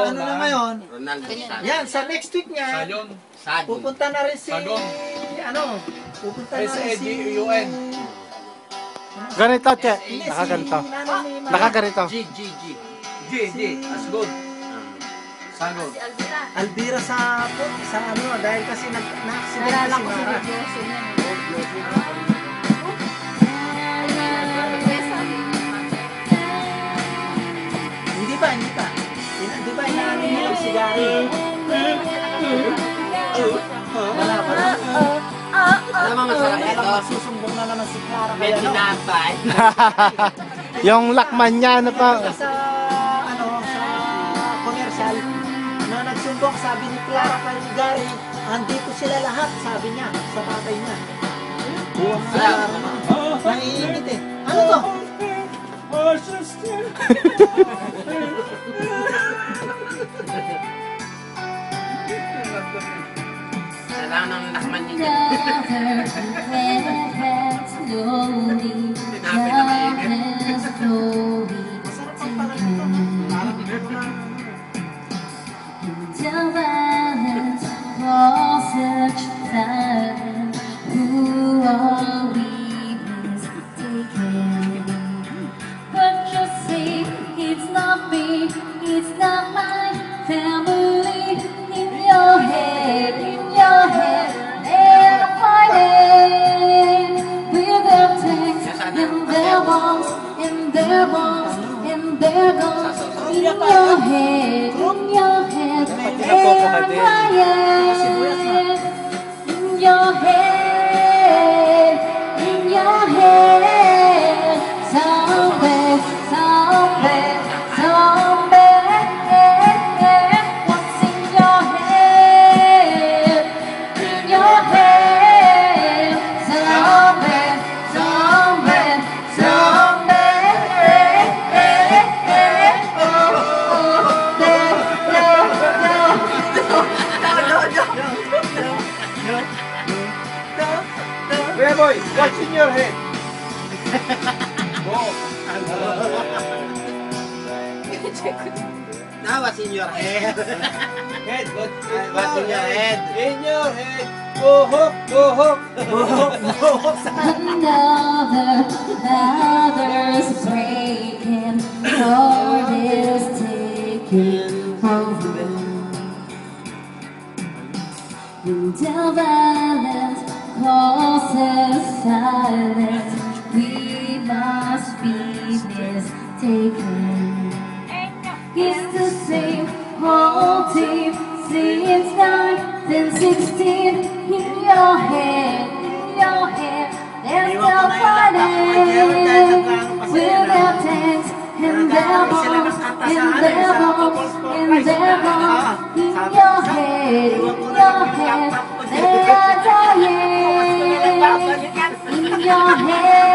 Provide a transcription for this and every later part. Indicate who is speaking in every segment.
Speaker 1: ano na ngayon.
Speaker 2: Ronaldo Sagon.
Speaker 1: Yan, sa next week niya, pupunta na rin si, ano, pupunta na rin si,
Speaker 3: Ganito, Che. Nakaganito. Nakaganito.
Speaker 2: G. Asgod. Sagon.
Speaker 1: Alvira sa ano, dahil kasi na-accident si Mara. Hindi ba? Di ba inaano nilang sigari? Wala.
Speaker 2: Alam mo masarap ito.
Speaker 1: Susumbong na naman si Clara.
Speaker 2: May tinapay.
Speaker 3: Yung lakman niya, ano pa?
Speaker 1: Sa commercial, na nagsumbong, sabi ni Clara kay Gary, andito sila lahat, sabi niya, sa tatay niya. Buwang na Clara na. Naiinit eh. Ano to?
Speaker 2: Kailangan ng lakman niya. Tinapay na mainit.
Speaker 1: Masarap ang pala nito. Parang hindi ko na.
Speaker 4: It's not my family in your head, they're fighting with their tanks and their bombs, and their bombs, and their guns. In your head, they're crying. In your head, someday, someday. What's in your head? In your head, someday.
Speaker 3: Hey boy, what's in your head?
Speaker 2: Now what's in your head?
Speaker 3: What's in your head?
Speaker 2: In your head.
Speaker 4: Another's breaking, heart is taking over. Until violence causes silence, we must be mistaken. It's the same whole team since 1916. In your head, they're still fighting with their tanks and their bombs, and their bombs, and their bombs. In your head, they are dying. In your head,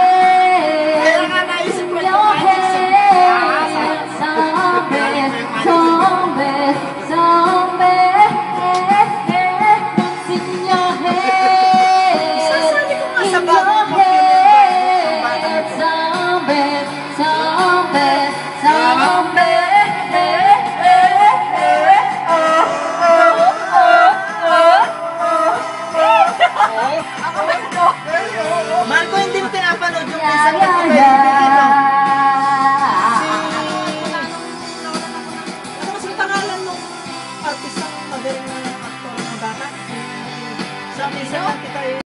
Speaker 1: Marco, hindi mo pinapanood yung minsan na kaibigan mo. Ano kasi pangalan nung artist ang magaling na aktor ng bata? Sa minsan kita